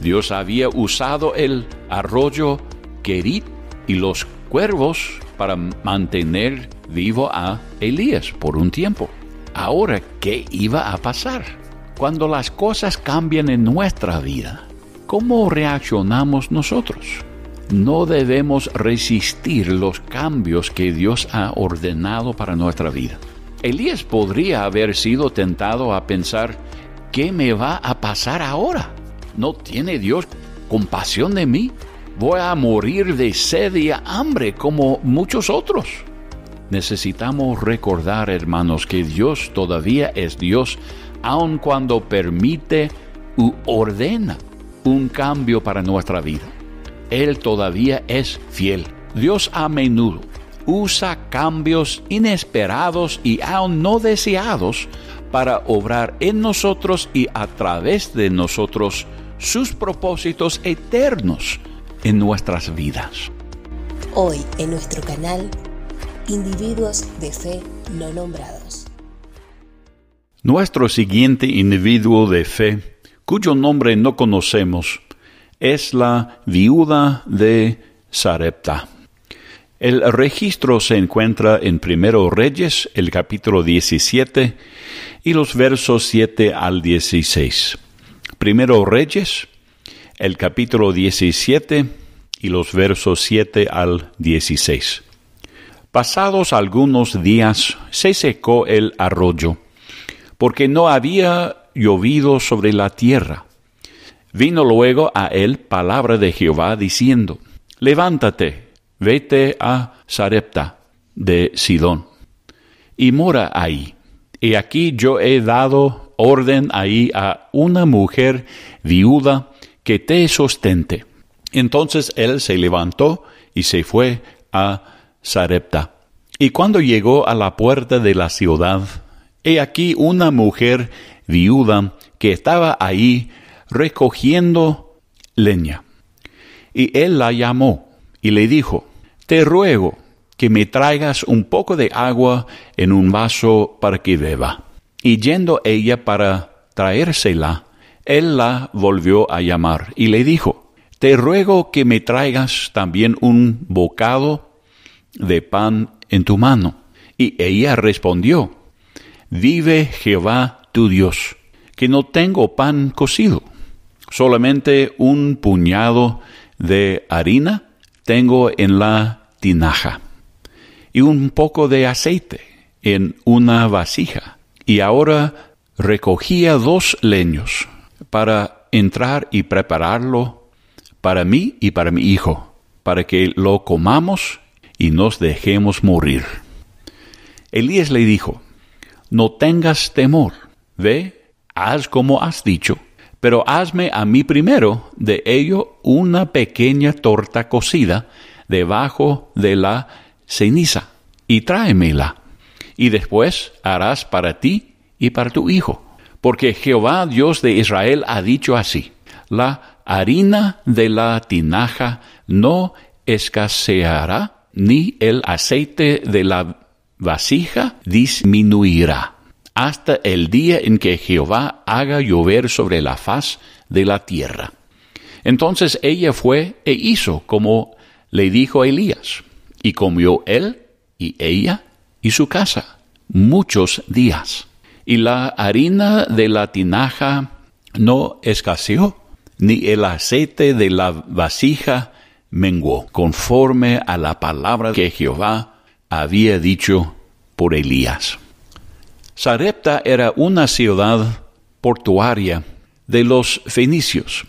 Dios había usado el arroyo Querit y los cuervos para mantener vivo a Elías por un tiempo. Ahora, ¿qué iba a pasar? Cuando las cosas cambian en nuestra vida, ¿cómo reaccionamos nosotros? No debemos resistir los cambios que Dios ha ordenado para nuestra vida. Elías podría haber sido tentado a pensar, ¿qué me va a pasar ahora? ¿No tiene Dios compasión de mí? Voy a morir de sed y hambre como muchos otros. Necesitamos recordar, hermanos, que Dios todavía es Dios, aun cuando permite u ordena un cambio para nuestra vida. Él todavía es fiel. Dios a menudo usa cambios inesperados y aún no deseados para obrar en nosotros y a través de nosotros sus propósitos eternos en nuestras vidas. Hoy en nuestro canal, Individuos de Fe No Nombrados. Nuestro siguiente individuo de fe, cuyo nombre no conocemos, es la viuda de Sarepta. El registro se encuentra en 1 Reyes, el capítulo 17, y los versos 7 al 16. 1 Reyes, el capítulo 17, y los versos 7 al 16. Pasados algunos días se secó el arroyo, porque no había llovido sobre la tierra. Vino luego a él palabra de Jehová diciendo, levántate, vete a Sarepta de Sidón, y mora ahí. Y aquí yo he dado orden ahí a una mujer viuda que te sustente. Entonces él se levantó y se fue a Sarepta. Y cuando llegó a la puerta de la ciudad, he aquí una mujer viuda que estaba ahí recogiendo leña. Y él la llamó y le dijo, te ruego que me traigas un poco de agua en un vaso para que beba. Y yendo ella para traérsela, él la volvió a llamar y le dijo, te ruego que me traigas también un bocado de pan en tu mano. Y ella respondió, vive Jehová tu Dios, que no tengo pan cocido, solamente un puñado de harina tengo en la tinaja, y un poco de aceite en una vasija. Y ahora recogía 2 leños para entrar y prepararlo para mí y para mi hijo, para que lo comamos y nos dejemos morir. Elías le dijo, no tengas temor, ve, haz como has dicho, pero hazme a mí primero de ello una pequeña torta cocida debajo de la ceniza, y tráemela, y después harás para ti y para tu hijo, porque Jehová Dios de Israel ha dicho así, la harina de la tinaja no escaseará, ni el aceite de la vasija disminuirá, hasta el día en que Jehová haga llover sobre la faz de la tierra. Entonces ella fue e hizo como le dijo Elías, y comió él y ella y su casa muchos días. Y la harina de la tinaja no escaseó, ni el aceite de la vasija menguó, conforme a la palabra que Jehová había dicho por Elías. Sarepta era una ciudad portuaria de los fenicios,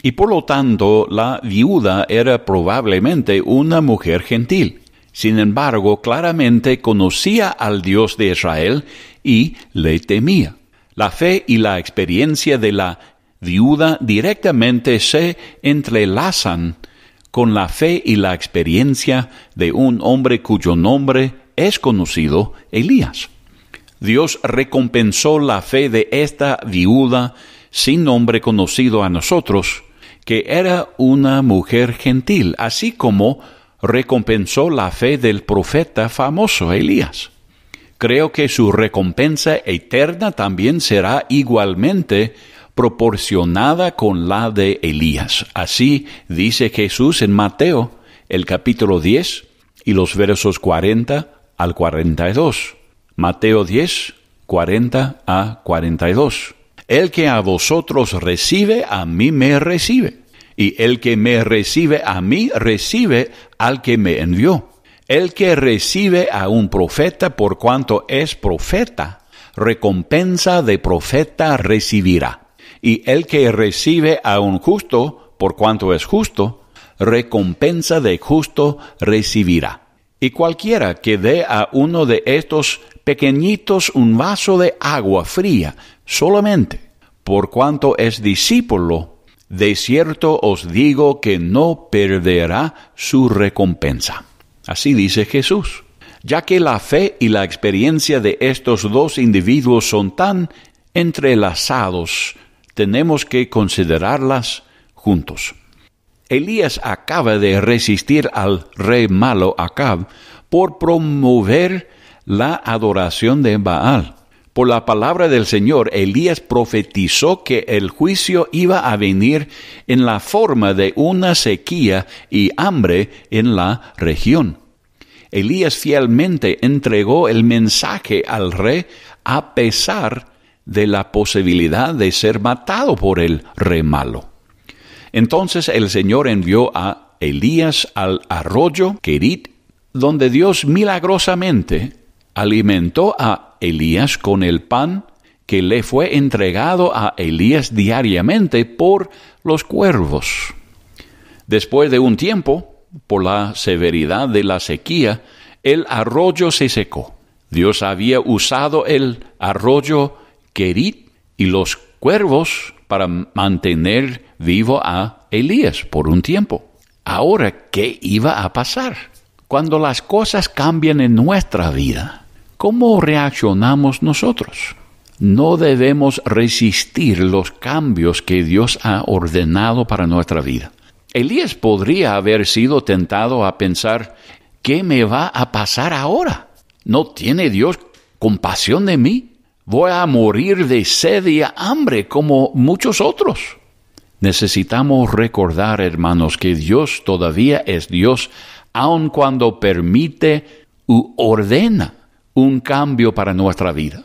y por lo tanto la viuda era probablemente una mujer gentil. Sin embargo, claramente conocía al Dios de Israel y le temía. La fe y la experiencia de la viuda directamente se entrelazan con la fe y la experiencia de un hombre cuyo nombre es conocido, Elías. Dios recompensó la fe de esta viuda sin nombre conocido a nosotros, que era una mujer gentil, así como recompensó la fe del profeta famoso Elías. Creo que su recompensa eterna también será igualmente proporcionada con la de Elías. Así dice Jesús en Mateo, el capítulo 10 y los versos 40 al 42. Mateo 10, 40 a 42. El que a vosotros recibe, a mí me recibe. Y el que me recibe a mí, recibe al que me envió. El que recibe a un profeta por cuanto es profeta, recompensa de profeta recibirá. Y el que recibe a un justo por cuanto es justo, recompensa de justo recibirá. Y cualquiera que dé a uno de estos pequeñitos un vaso de agua fría, solamente por cuanto es discípulo, de cierto os digo que no perderá su recompensa. Así dice Jesús. Ya que la fe y la experiencia de estos dos individuos son tan entrelazados, tenemos que considerarlas juntos. Elías acaba de resistir al rey malo Acab por promover la adoración de Baal. Por la palabra del Señor, Elías profetizó que el juicio iba a venir en la forma de una sequía y hambre en la región. Elías fielmente entregó el mensaje al rey a pesar de la posibilidad de ser matado por el rey malo. Entonces el Señor envió a Elías al arroyo Querit, donde Dios milagrosamente alimentó a Elías con el pan que le fue entregado a Elías diariamente por los cuervos. Después de un tiempo, por la severidad de la sequía, el arroyo se secó. Dios había usado el arroyo Querit y los cuervos para mantener vivo a Elías por un tiempo. Ahora, ¿qué iba a pasar? Cuando las cosas cambian en nuestra vida, ¿cómo reaccionamos nosotros? No debemos resistir los cambios que Dios ha ordenado para nuestra vida. Elías podría haber sido tentado a pensar, ¿qué me va a pasar ahora? ¿No tiene Dios compasión de mí? Voy a morir de sed y hambre como muchos otros. Necesitamos recordar, hermanos, que Dios todavía es Dios, aun cuando permite u ordena un cambio para nuestra vida.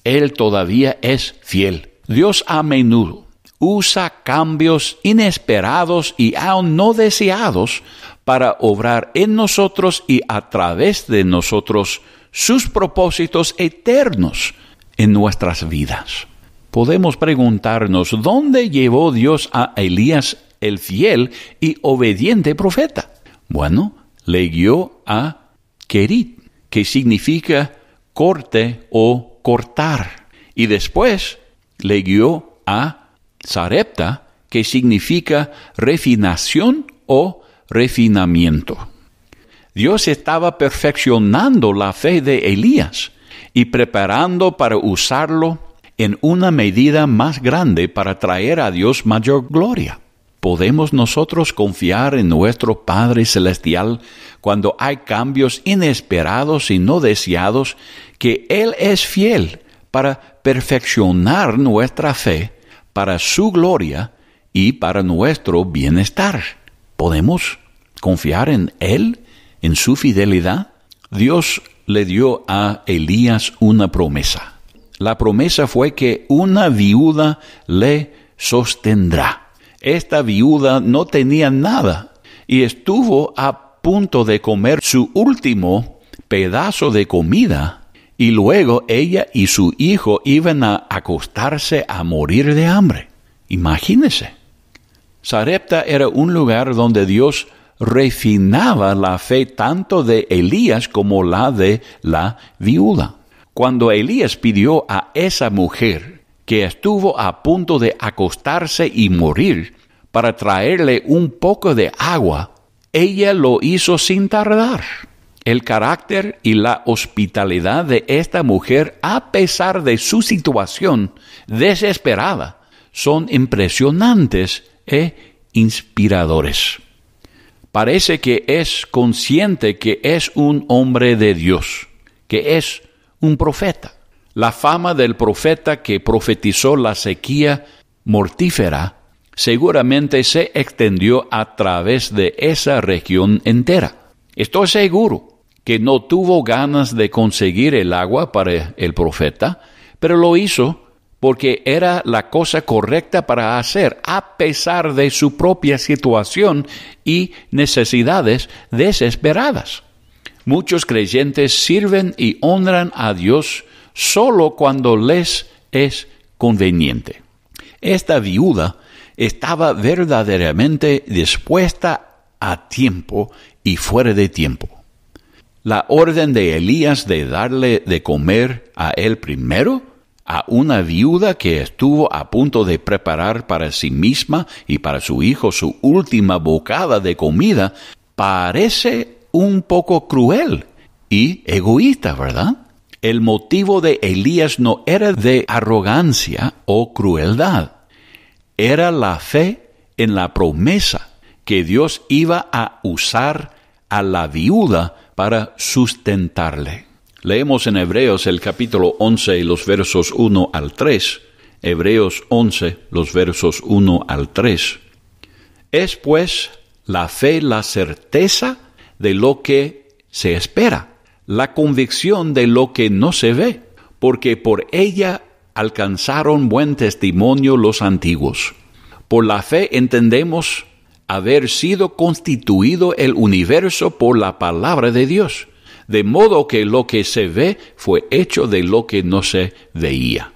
Él todavía es fiel. Dios a menudo usa cambios inesperados y aún no deseados para obrar en nosotros y a través de nosotros sus propósitos eternos en nuestras vidas. Podemos preguntarnos, ¿dónde llevó Dios a Elías, el fiel y obediente profeta? Bueno, le guió a Querit, que significa corte o cortar. Y después le guió a Sarepta, que significa refinación o refinamiento. Dios estaba perfeccionando la fe de Elías y preparando para usarlo en una medida más grande para traer a Dios mayor gloria. ¿Podemos nosotros confiar en nuestro Padre Celestial cuando hay cambios inesperados y no deseados, que Él es fiel para perfeccionar nuestra fe para su gloria y para nuestro bienestar? ¿Podemos confiar en Él, en su fidelidad? Dios le dio a Elías una promesa. La promesa fue que una viuda le sostendrá. Esta viuda no tenía nada y estuvo a punto de comer su último pedazo de comida, y luego ella y su hijo iban a acostarse a morir de hambre. Imagínese. Sarepta era un lugar donde Dios refinaba la fe tanto de Elías como la de la viuda. Cuando Elías pidió a esa mujer que estuvo a punto de acostarse y morir para traerle un poco de agua, ella lo hizo sin tardar. El carácter y la hospitalidad de esta mujer, a pesar de su situación desesperada, son impresionantes e inspiradores. Parece que es consciente que es un hombre de Dios, que es un profeta. La fama del profeta que profetizó la sequía mortífera seguramente se extendió a través de esa región entera. Estoy seguro que no tuvo ganas de conseguir el agua para el profeta, pero lo hizo porque era la cosa correcta para hacer, a pesar de su propia situación y necesidades desesperadas. Muchos creyentes sirven y honran a Dios solo cuando les es conveniente. Esta viuda estaba verdaderamente dispuesta a tiempo y fuera de tiempo. La orden de Elías de darle de comer a él primero, a una viuda que estuvo a punto de preparar para sí misma y para su hijo su última bocada de comida, parece un poco cruel y egoísta, ¿verdad? El motivo de Elías no era de arrogancia o crueldad, era la fe en la promesa que Dios iba a usar a la viuda para sustentarle. Leemos en Hebreos el capítulo 11 y los versos 1 al 3. Hebreos 11, los versos 1 al 3. Es pues la fe la certeza de lo que se espera, la convicción de lo que no se ve, porque por ella alcanzaron buen testimonio los antiguos. Por la fe entendemos haber sido constituido el universo por la palabra de Dios, de modo que lo que se ve fue hecho de lo que no se veía.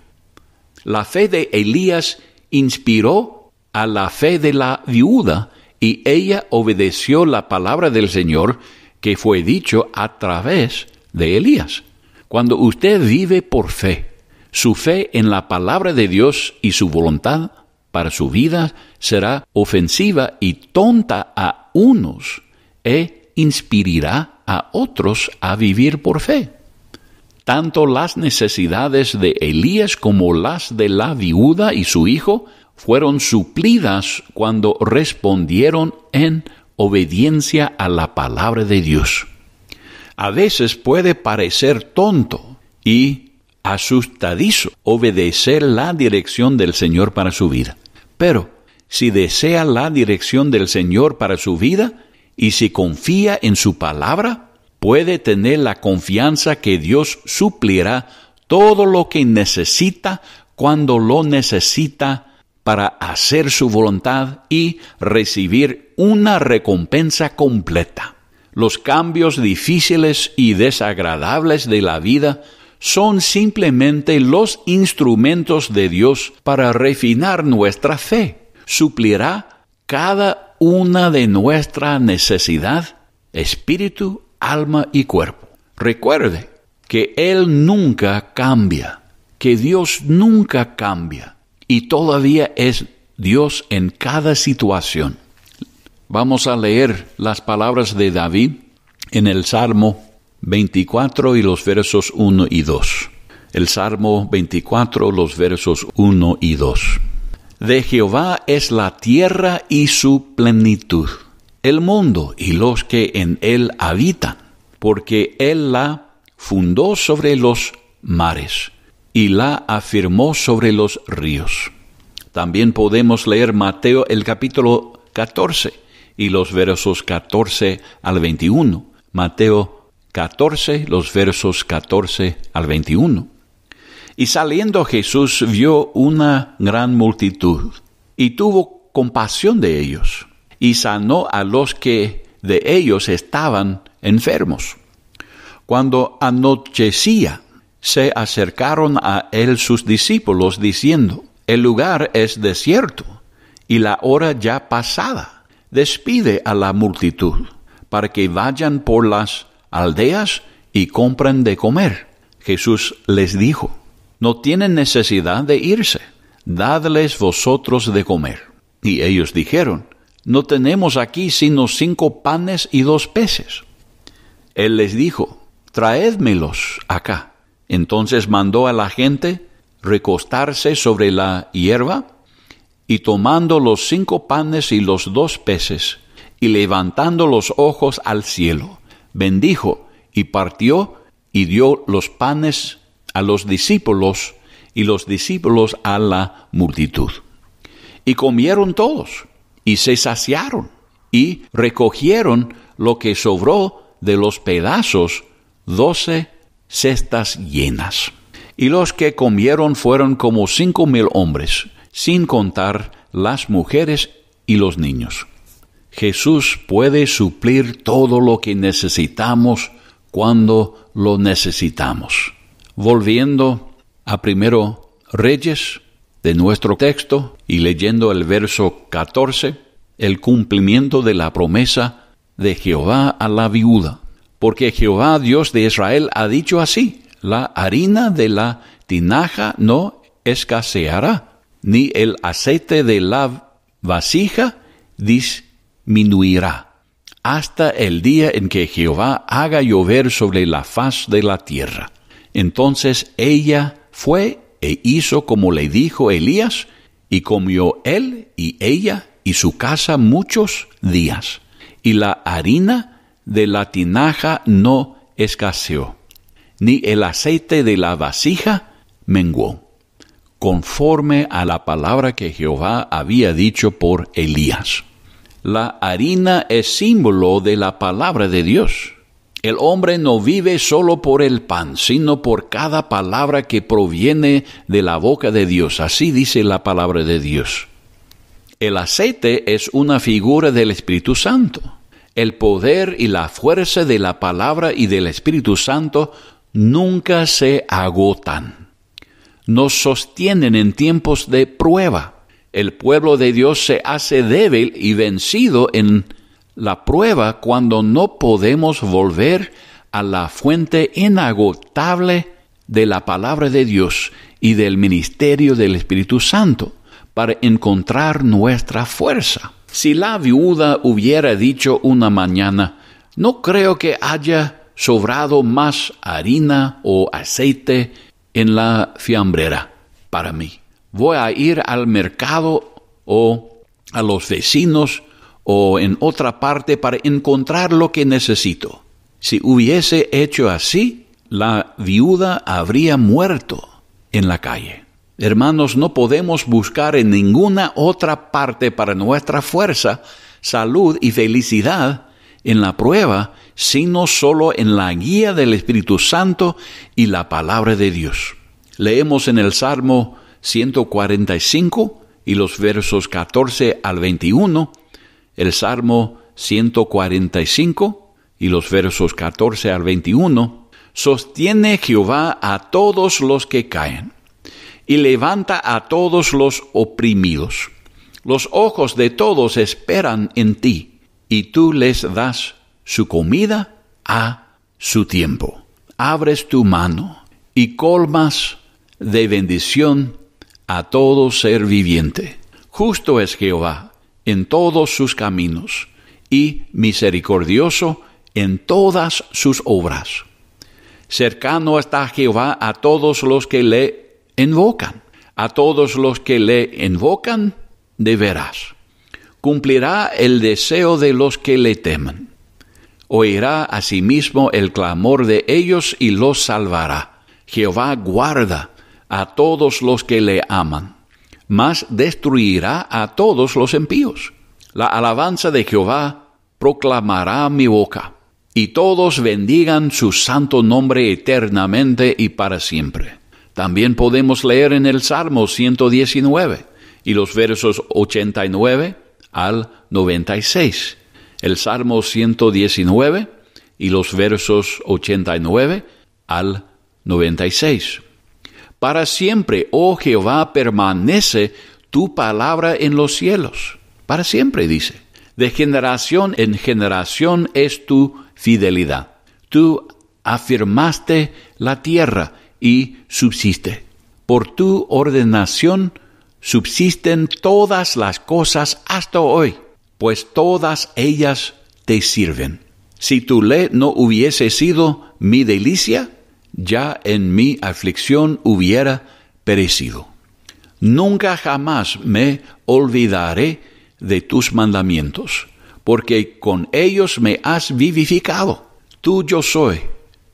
La fe de Elías inspiró a la fe de la viuda, y ella obedeció la palabra del Señor que fue dicho a través de Elías. Cuando usted vive por fe, su fe en la palabra de Dios y su voluntad para su vida será ofensiva y tonta a unos e inspirará a otros a vivir por fe. Tanto las necesidades de Elías como las de la viuda y su hijo fueron suplidas cuando respondieron en obediencia a la palabra de Dios. A veces puede parecer tonto y asustadizo obedecer la dirección del Señor para su vida. Pero si desea la dirección del Señor para su vida y si confía en su palabra, puede tener la confianza que Dios suplirá todo lo que necesita cuando lo necesita para hacer su voluntad y recibir una recompensa completa. Los cambios difíciles y desagradables de la vida son simplemente los instrumentos de Dios para refinar nuestra fe. Suplirá cada una de nuestra necesidad, espíritu, alma y cuerpo. Recuerde que Él nunca cambia, que Dios nunca cambia y todavía es Dios en cada situación. Vamos a leer las palabras de David en el Salmo 24 y los versos 1 y 2. El Salmo 24, los versos 1 y 2. De Jehová es la tierra y su plenitud, el mundo y los que en él habitan, porque él la fundó sobre los mares y la afirmó sobre los ríos. También podemos leer Mateo el capítulo 14 y los versos 14 al 21. Mateo 14, los versos 14 al 21. Y saliendo Jesús vio una gran multitud, y tuvo compasión de ellos, y sanó a los que de ellos estaban enfermos. Cuando anochecía, se acercaron a él sus discípulos, diciendo: el lugar es desierto, y la hora ya pasada. Despide a la multitud, para que vayan por las aldeas y compren de comer. Jesús les dijo: no tienen necesidad de irse, dadles vosotros de comer. Y ellos dijeron: no tenemos aquí sino 5 panes y 2 peces. Él les dijo: traédmelos acá. Entonces mandó a la gente recostarse sobre la hierba, y tomando los 5 panes y los 2 peces, y levantando los ojos al cielo, bendijo y partió y dio los panes a los discípulos y los discípulos a la multitud. y comieron todos, y se saciaron, y recogieron lo que sobró de los pedazos, 12 cestas llenas. Y los que comieron fueron como 5,000 hombres, sin contar las mujeres y los niños. Jesús puede suplir todo lo que necesitamos cuando lo necesitamos. Volviendo a 1 Reyes de nuestro texto y leyendo el verso 14, el cumplimiento de la promesa de Jehová a la viuda. Porque Jehová, Dios de Israel, ha dicho así: la harina de la tinaja no escaseará, ni el aceite de la vasija disminuirá, hasta el día en que Jehová haga llover sobre la faz de la tierra. Entonces ella fue e hizo como le dijo Elías, y comió él y ella y su casa muchos días, y la harina de la tinaja no escaseó, ni el aceite de la vasija menguó, conforme a la palabra que Jehová había dicho por Elías. La harina es símbolo de la palabra de Dios. El hombre no vive solo por el pan, sino por cada palabra que proviene de la boca de Dios. Así dice la palabra de Dios. El aceite es una figura del Espíritu Santo. El poder y la fuerza de la palabra y del Espíritu Santo nunca se agotan. Nos sostienen en tiempos de prueba. El pueblo de Dios se hace débil y vencido en la prueba cuando no podemos volver a la fuente inagotable de la palabra de Dios y del ministerio del Espíritu Santo para encontrar nuestra fuerza. Si la viuda hubiera dicho una mañana: no creo que haya sobrado más harina o aceite en la fiambrera para mí. Voy a ir al mercado o a los vecinos o en otra parte para encontrar lo que necesito. Si hubiese hecho así, la viuda habría muerto en la calle. Hermanos, no podemos buscar en ninguna otra parte para nuestra fuerza, salud y felicidad en la prueba, sino solo en la guía del Espíritu Santo y la palabra de Dios. Leemos en el Salmo 145 y los versos 14 al 21, el Salmo 145 y los versos 14 al 21, sostiene Jehová a todos los que caen y levanta a todos los oprimidos. Los ojos de todos esperan en ti, y tú les das su comida a su tiempo. Abres tu mano y colmas de bendición a todo ser viviente. Justo es Jehová en todos sus caminos, y misericordioso en todas sus obras. Cercano está Jehová a todos los que le invocan. A todos los que le invocan de veras. Cumplirá el deseo de los que le temen. Oirá asimismo el clamor de ellos y los salvará. Jehová guarda a todos los que le aman, mas destruirá a todos los impíos. La alabanza de Jehová proclamará mi boca, y todos bendigan su santo nombre eternamente y para siempre. También podemos leer en el Salmo 119 y los versos 89 al 96. El Salmo 119 y los versos 89 al 96. Para siempre, oh Jehová, permanece tu palabra en los cielos. Para siempre, dice. De generación en generación es tu fidelidad. Tú afirmaste la tierra y subsiste. Por tu ordenación subsisten todas las cosas hasta hoy, pues todas ellas te sirven. Si tu ley no hubiese sido mi delicia, ya en mi aflicción hubiera perecido. Nunca jamás me olvidaré de tus mandamientos, porque con ellos me has vivificado. Tuyo soy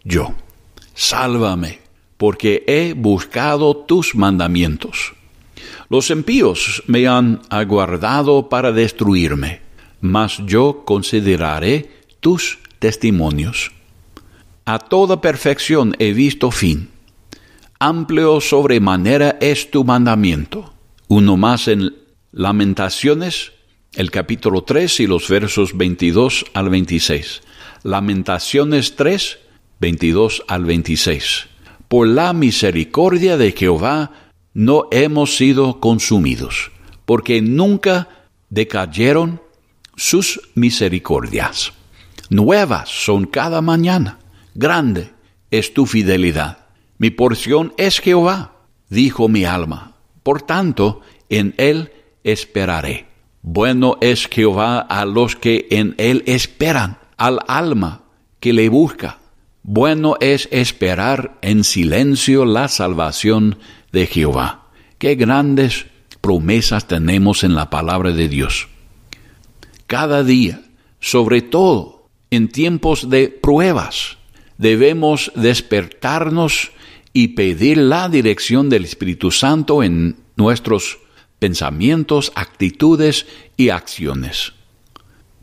yo. Sálvame, porque he buscado tus mandamientos. Los impíos me han aguardado para destruirme, mas yo consideraré tus testimonios. A toda perfección he visto fin. Amplio sobremanera es tu mandamiento. Uno más en Lamentaciones, el capítulo 3 y los versos 22 al 26. Lamentaciones 3, 22 al 26. Por la misericordia de Jehová no hemos sido consumidos, porque nunca decayeron sus misericordias. Nuevas son cada mañana, grande es tu fidelidad. Mi porción es Jehová, dijo mi alma, por tanto en él esperaré. Bueno es Jehová a los que en él esperan, al alma que le busca. Bueno es esperar en silencio la salvación de Jehová. Qué grandes promesas tenemos en la palabra de Dios. Cada día, sobre todo en tiempos de pruebas, debemos despertarnos y pedir la dirección del Espíritu Santo en nuestros pensamientos, actitudes y acciones.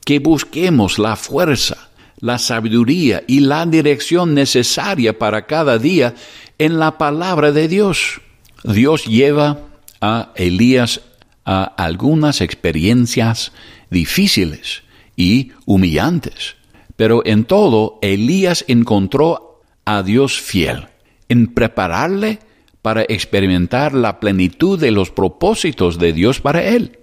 Que busquemos la fuerza, la sabiduría y la dirección necesaria para cada día en la palabra de Dios. Dios lleva a Elías a algunas experiencias difíciles y humillantes, pero en todo Elías encontró a Dios fiel en prepararle para experimentar la plenitud de los propósitos de Dios para él.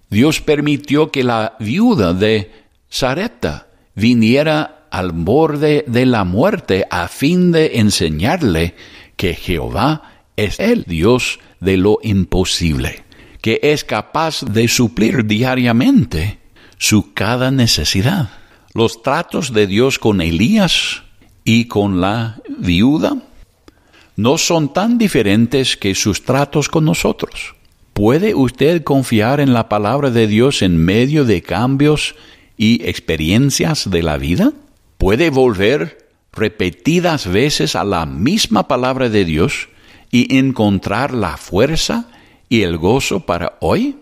Dios permitió que la viuda de Sarepta viniera al borde de la muerte a fin de enseñarle que Jehová es el Dios de lo imposible, que es capaz de suplir diariamente su cada necesidad. Los tratos de Dios con Elías y con la viuda no son tan diferentes que sus tratos con nosotros. ¿Puede usted confiar en la palabra de Dios en medio de cambios y experiencias de la vida? ¿Puede volver repetidas veces a la misma palabra de Dios y encontrar la fuerza y el gozo para hoy?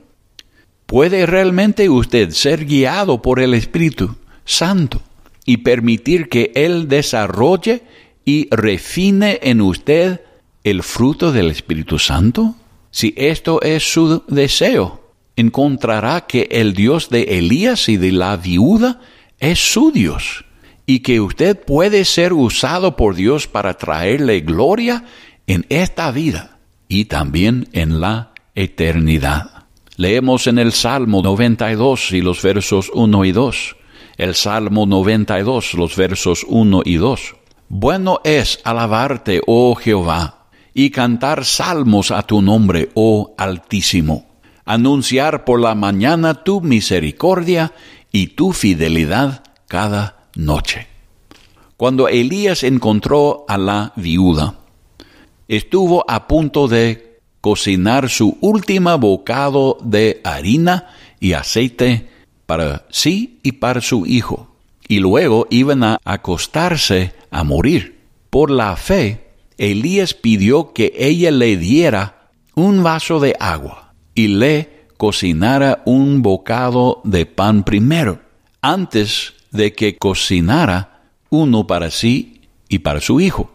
¿Puede realmente usted ser guiado por el Espíritu Santo y permitir que Él desarrolle y refine en usted el fruto del Espíritu Santo? Si esto es su deseo, encontrará que el Dios de Elías y de la viuda es su Dios, y que usted puede ser usado por Dios para traerle gloria en esta vida y también en la eternidad. Leemos en el Salmo 92 y los versos 1 y 2. El Salmo 92, los versos 1 y 2. Bueno es alabarte, oh Jehová, y cantar salmos a tu nombre, oh Altísimo. Anunciar por la mañana tu misericordia y tu fidelidad cada noche. Cuando Elías encontró a la viuda, estuvo a punto de cocinar su último bocado de harina y aceite para sí y para su hijo, y luego iban a acostarse a morir. Por la fe, Elías pidió que ella le diera un vaso de agua y le cocinara un bocado de pan primero, antes de que cocinara uno para sí y para su hijo.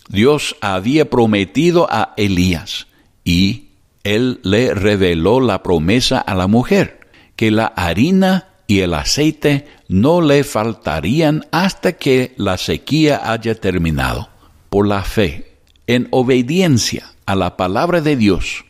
Dios había prometido a Elías, y él le reveló la promesa a la mujer, que la harina y el aceite no le faltarían hasta que la sequía haya terminado. Por la fe, en obediencia a la palabra de Dios,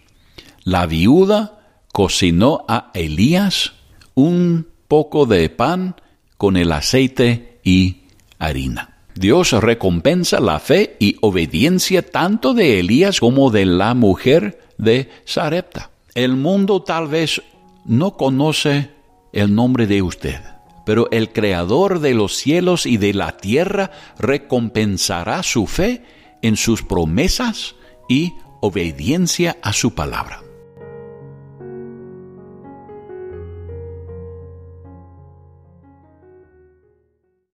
la viuda cocinó a Elías un poco de pan con el aceite y harina. Dios recompensa la fe y obediencia tanto de Elías como de la mujer de Sarepta. El mundo tal vez no conoce el nombre de usted, pero el Creador de los cielos y de la tierra recompensará su fe en sus promesas y obediencia a su palabra.